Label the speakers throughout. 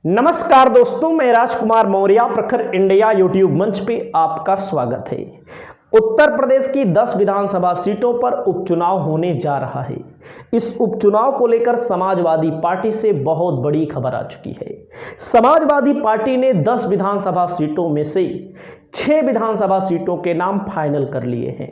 Speaker 1: नमस्कार दोस्तों, मैं राजकुमार मौर्य प्रखर इंडिया यूट्यूब मंच पे आपका स्वागत है। उत्तर प्रदेश की 10 विधानसभा सीटों पर उपचुनाव होने जा रहा है। इस उपचुनाव को लेकर समाजवादी पार्टी से बहुत बड़ी खबर आ चुकी है। समाजवादी पार्टी ने 10 विधानसभा सीटों में से 6 विधानसभा सीटों के नाम फाइनल कर लिए हैं।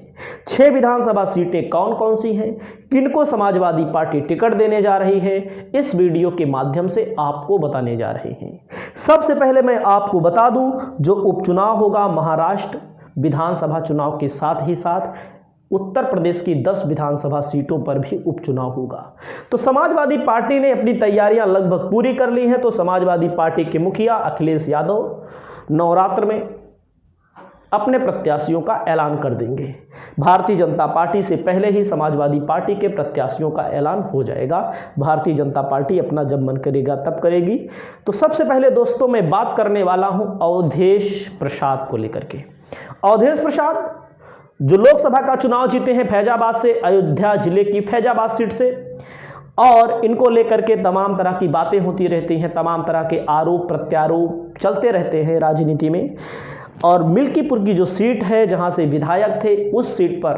Speaker 1: 6 विधानसभा सीटें कौन कौन सी हैं, किनको समाजवादी पार्टी टिकट देने जा रही है, इस वीडियो के माध्यम से आपको बताने जा रहे हैं। सबसे पहले मैं आपको बता दूं, जो उपचुनाव होगा महाराष्ट्र विधानसभा चुनाव के साथ ही साथ उत्तर प्रदेश की 10 विधानसभा सीटों पर भी उपचुनाव होगा। तो समाजवादी पार्टी ने अपनी तैयारियां लगभग पूरी कर ली हैं। तो समाजवादी पार्टी के मुखिया अखिलेश यादव नवरात्र में अपने प्रत्याशियों का ऐलान कर देंगे। भारतीय जनता पार्टी से पहले ही समाजवादी पार्टी के प्रत्याशियों का ऐलान हो जाएगा। भारतीय जनता पार्टी अपना जब मन करेगा तब करेगी। तो सबसे पहले दोस्तों मैं बात करने वाला हूं अवधेश प्रसाद को लेकर के। अवधेश प्रसाद जो लोकसभा का चुनाव जीते हैं फैजाबाद से, अयोध्या जिले की फैजाबाद सीट से, और इनको लेकर के तमाम तरह की बातें होती रहती हैं, तमाम तरह के आरोप प्रत्यारोप चलते रहते हैं राजनीति में। और मिल्कीपुर की जो सीट है जहां से विधायक थे, उस सीट पर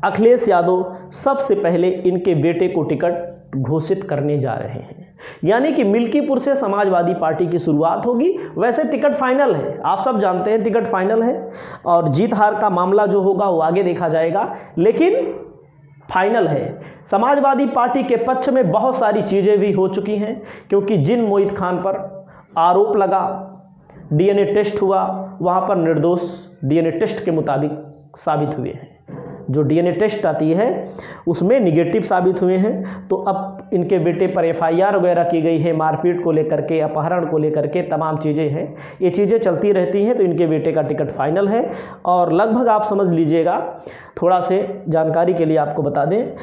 Speaker 1: अखिलेश यादव सबसे पहले इनके बेटे को टिकट घोषित करने जा रहे हैं। यानी कि मिल्कीपुर से समाजवादी पार्टी की शुरुआत होगी। वैसे टिकट फाइनल है, आप सब जानते हैं टिकट फाइनल है, और जीत हार का मामला जो होगा वो आगे देखा जाएगा, लेकिन फाइनल है। समाजवादी पार्टी के पक्ष में बहुत सारी चीज़ें भी हो चुकी हैं, क्योंकि जिन मोहित खान पर आरोप लगा, डीएनए टेस्ट हुआ, वहाँ पर निर्दोष डीएनए टेस्ट के मुताबिक साबित हुए हैं। जो डीएनए टेस्ट आती है उसमें निगेटिव साबित हुए हैं। तो अब इनके बेटे पर एफआईआर वगैरह की गई है, मारपीट को लेकर के, अपहरण को लेकर के तमाम चीज़ें हैं। ये चीज़ें चलती रहती हैं। तो इनके बेटे का टिकट फाइनल है, और लगभग आप समझ लीजिएगा, थोड़ा से जानकारी के लिए आपको बता दें,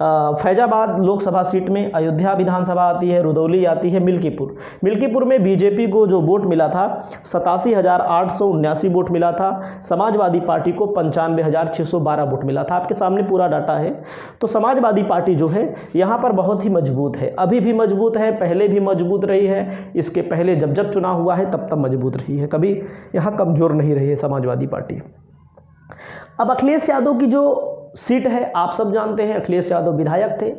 Speaker 1: फैजाबाद लोकसभा सीट में अयोध्या विधानसभा आती है, रुदौली आती है, मिल्कीपुर में बीजेपी को जो वोट मिला था 87,879 वोट मिला था। समाजवादी पार्टी को 95,612 वोट मिला था। आपके सामने पूरा डाटा है। तो समाजवादी पार्टी जो है यहाँ पर बहुत ही मजबूत है, अभी भी मजबूत है, पहले भी मजबूत रही है। इसके पहले जब चुनाव हुआ है तब मजबूत रही है, कभी यहाँ कमज़ोर नहीं रही है समाजवादी पार्टी। अब अखिलेश यादव की जो सीट है, आप सब जानते हैं, अखिलेश यादव विधायक थे,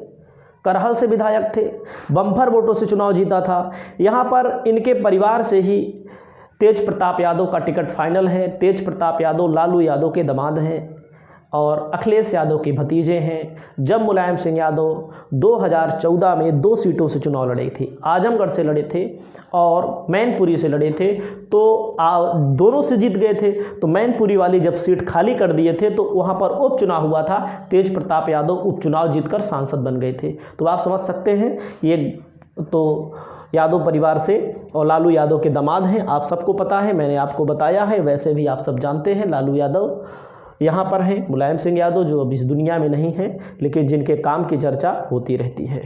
Speaker 1: करहल से विधायक थे, बम्पर वोटों से चुनाव जीता था। यहाँ पर इनके परिवार से ही तेज प्रताप यादव का टिकट फाइनल है। तेज प्रताप यादव लालू यादव के दामाद हैं और अखिलेश यादव के भतीजे हैं। जब मुलायम सिंह यादव 2014 में 2 सीटों से चुनाव लड़े थे, आजमगढ़ से लड़े थे और मैनपुरी से लड़े थे, तो दोनों से जीत गए थे। तो मैनपुरी वाली जब सीट खाली कर दिए थे तो वहाँ पर उपचुनाव हुआ था। तेज प्रताप यादव उपचुनाव जीतकर सांसद बन गए थे। तो आप समझ सकते हैं, ये तो यादव परिवार से और लालू यादव के दामाद हैं। आप सबको पता है, मैंने आपको बताया है, वैसे भी आप सब जानते हैं। लालू यादव यहाँ पर हैं, मुलायम सिंह यादव जो अब इस दुनिया में नहीं हैं, लेकिन जिनके काम की चर्चा होती रहती है।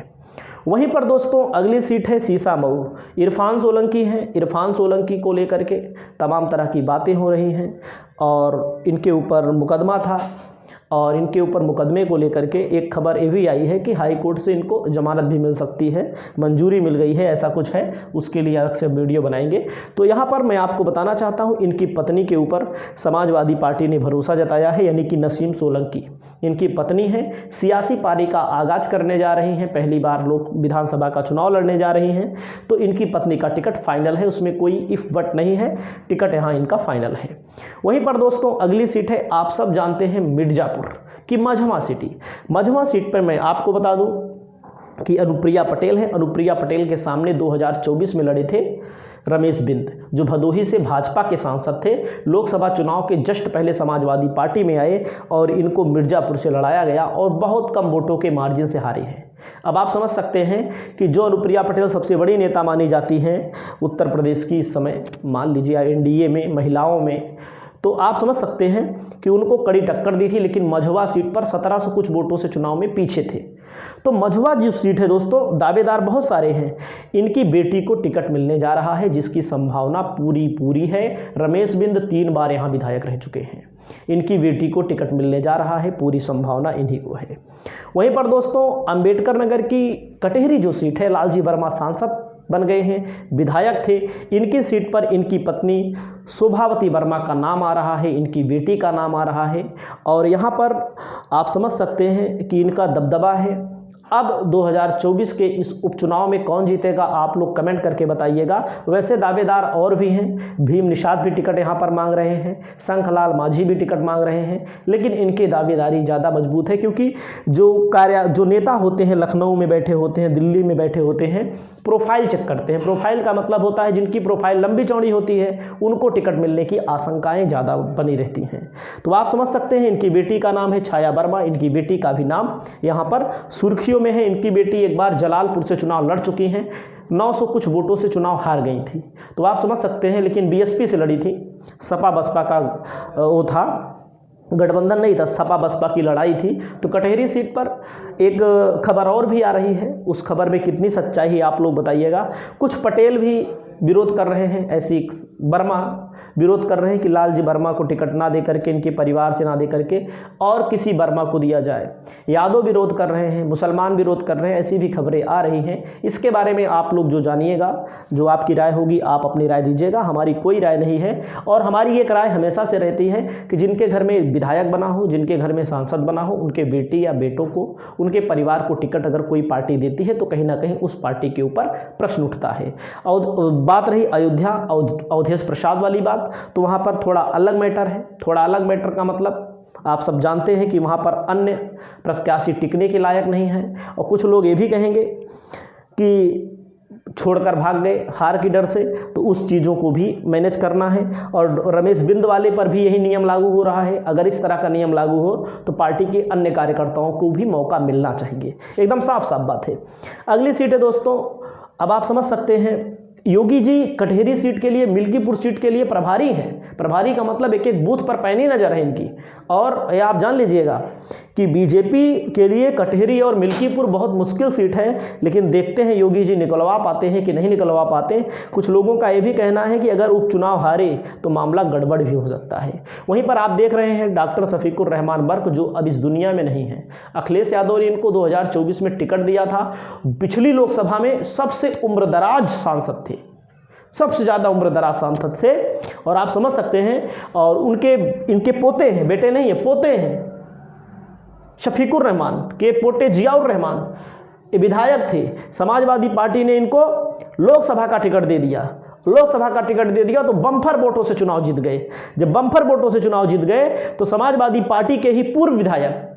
Speaker 1: वहीं पर दोस्तों अगली सीट है सीसामऊ, इरफान सोलंकी हैं। इरफान सोलंकी को लेकर के तमाम तरह की बातें हो रही हैं, और इनके ऊपर मुकदमा था, और इनके ऊपर मुकदमे को लेकर के एक खबर ये भी आई है कि हाई कोर्ट से इनको जमानत भी मिल सकती है, मंजूरी मिल गई है, ऐसा कुछ है। उसके लिए अलग से वीडियो बनाएंगे। तो यहाँ पर मैं आपको बताना चाहता हूँ, इनकी पत्नी के ऊपर समाजवादी पार्टी ने भरोसा जताया है, यानी कि नसीम सोलंकी इनकी पत्नी है। सियासी पारी का आगाज करने जा रही हैं, पहली बार लोक विधानसभा का चुनाव लड़ने जा रही हैं। तो इनकी पत्नी का टिकट फाइनल है, उसमें कोई इफ बट नहीं है, टिकट यहाँ इनका फाइनल है। वहीं पर दोस्तों अगली सीट है, आप सब जानते हैं, मिर्जापुर की मझवा सीट पर मैं आपको बता दूं कि अनुप्रिया पटेल है। अनुप्रिया पटेल के सामने 2024 में लड़े थे रमेश बिंद, जो भदोही से भाजपा के सांसद थे। लोकसभा चुनाव के जस्ट पहले समाजवादी पार्टी में आए और इनको मिर्जापुर से लड़ाया गया और बहुत कम वोटों के मार्जिन से हारे हैं। अब आप समझ सकते हैं कि जो अनुप्रिया पटेल सबसे बड़ी नेता मानी जाती हैं उत्तर प्रदेश की इस समय, मान लीजिए एनडीए में, महिलाओं में, तो आप समझ सकते हैं कि उनको कड़ी टक्कर दी थी। लेकिन मझवा सीट पर 1700 कुछ वोटों से चुनाव में पीछे थे। तो मझवा जो सीट है दोस्तों, दावेदार बहुत सारे हैं। इनकी बेटी को टिकट मिलने जा रहा है, जिसकी संभावना पूरी है। रमेश बिंद 3 बार यहाँ विधायक रह चुके हैं। इनकी बेटी को टिकट मिलने जा रहा है, पूरी संभावना इन्हीं को है। वहीं पर दोस्तों अंबेडकर नगर की कटेहरी जो सीट है, लालजी वर्मा सांसद बन गए हैं, विधायक थे। इनकी सीट पर इनकी पत्नी शोभावती वर्मा का नाम आ रहा है, इनकी बेटी का नाम आ रहा है और यहाँ पर आप समझ सकते हैं कि इनका दबदबा है। अब 2024 के इस उपचुनाव में कौन जीतेगा आप लोग कमेंट करके बताइएगा। वैसे दावेदार और भी हैं, भीम निषाद भी टिकट यहाँ पर मांग रहे हैं, शंखलाल माझी भी टिकट मांग रहे हैं, लेकिन इनकी दावेदारी ज़्यादा मजबूत है क्योंकि जो नेता होते हैं लखनऊ में बैठे होते हैं, दिल्ली में बैठे होते हैं, प्रोफाइल चेक करते हैं। प्रोफाइल का मतलब होता है जिनकी प्रोफाइल लंबी चौड़ी होती है उनको टिकट मिलने की आशंकाएँ ज़्यादा बनी रहती हैं। तो आप समझ सकते हैं इनकी बेटी का नाम है छाया वर्मा, इनकी बेटी का भी नाम यहाँ पर सुर्खियों में है। इनकी बेटी एक बार जलालपुर से चुनाव लड़ चुकी हैं, 900 कुछ वोटों से चुनाव हार गई थी, तो आप समझ सकते हैं। लेकिन बीएसपी से लड़ी थी, सपा बसपा का वो था, गठबंधन नहीं था, सपा बसपा की लड़ाई थी। तो कटहरी सीट पर एक खबर और भी आ रही है, उस खबर में कितनी सच्चाई है आप लोग बताइएगा। कुछ पटेल भी विरोध कर रहे हैं, ऐसी वर्मा विरोध कर रहे हैं कि लालजी वर्मा को टिकट ना दे करके, इनके परिवार से ना दे करके और किसी वर्मा को दिया जाए। यादव विरोध कर रहे हैं, मुसलमान विरोध कर रहे हैं, ऐसी भी खबरें आ रही हैं। इसके बारे में आप लोग जो जानिएगा, जो आपकी राय होगी आप अपनी राय दीजिएगा। हमारी कोई राय नहीं है और हमारी एक राय हमेशा से रहती है कि जिनके घर में विधायक बना हो, जिनके घर में सांसद बना हो, उनके बेटी या बेटों को, उनके परिवार को टिकट अगर कोई पार्टी देती है तो कहीं ना कहीं उस पार्टी के ऊपर प्रश्न उठता है। और बात रही अयोध्या अवधेश प्रसाद वाली बात, तो वहाँ पर थोड़ा अलग मैटर है। थोड़ा अलग मैटर का मतलब आप सब जानते हैं कि वहाँ पर अन्य प्रत्याशी टिकने के लायक नहीं है और कुछ लोग ये भी कहेंगे कि छोड़कर भाग गए हार की डर से, तो उस चीज़ों को भी मैनेज करना है। और रमेश बिंद वाले पर भी यही नियम लागू हो रहा है। अगर इस तरह का नियम लागू हो तो पार्टी के अन्य कार्यकर्ताओं को भी मौका मिलना चाहिए, एकदम साफ साफ बात है। अगली सीट है दोस्तों, अब आप समझ सकते हैं योगी जी कटहरी सीट के लिए, मिल्कीपुर सीट के लिए प्रभारी हैं। प्रभारी का मतलब एक एक बूथ पर पैनी नज़र है इनकी। और ये आप जान लीजिएगा कि बीजेपी के लिए कटहरी और मिल्कीपुर बहुत मुश्किल सीट है, लेकिन देखते हैं योगी जी निकलवा पाते हैं कि नहीं निकलवा पाते। कुछ लोगों का ये भी कहना है कि अगर उपचुनाव हारे तो मामला गड़बड़ भी हो सकता है। वहीं पर आप देख रहे हैं डॉक्टर शफीकुर रहमान बर्क, जो अब इस दुनिया में नहीं है। अखिलेश यादव ने इनको 2024 में टिकट दिया था। पिछली लोकसभा में सबसे उम्रदराज सांसद थे, सबसे ज़्यादा उम्रदराज सांसद थे। और आप समझ सकते हैं, और इनके पोते हैं, बेटे नहीं है, पोते हैं। शफीकुर रहमान के पोते जियाउर रहमान ये विधायक थे। समाजवादी पार्टी ने इनको लोकसभा का टिकट दे दिया। लोकसभा का टिकट दे दिया तो बम्पर वोटों से चुनाव जीत गए। जब बम्पर वोटों से चुनाव जीत गए तो समाजवादी पार्टी के ही पूर्व विधायक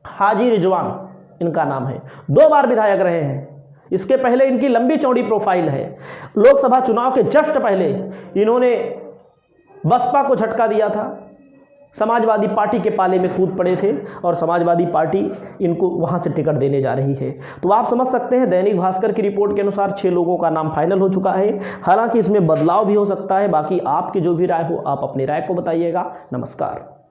Speaker 1: हाजी रिजवान इनका नाम है, 2 बार विधायक रहे हैं। इसके पहले इनकी लंबी चौड़ी प्रोफाइल है। लोकसभा चुनाव के जस्ट पहले इन्होंने बसपा को झटका दिया था, समाजवादी पार्टी के पाले में कूद पड़े थे और समाजवादी पार्टी इनको वहां से टिकट देने जा रही है। तो आप समझ सकते हैं दैनिक भास्कर की रिपोर्ट के अनुसार 6 लोगों का नाम फाइनल हो चुका है। हालांकि इसमें बदलाव भी हो सकता है। बाकी आपकी जो भी राय हो आप अपनी राय को बताइएगा। नमस्कार।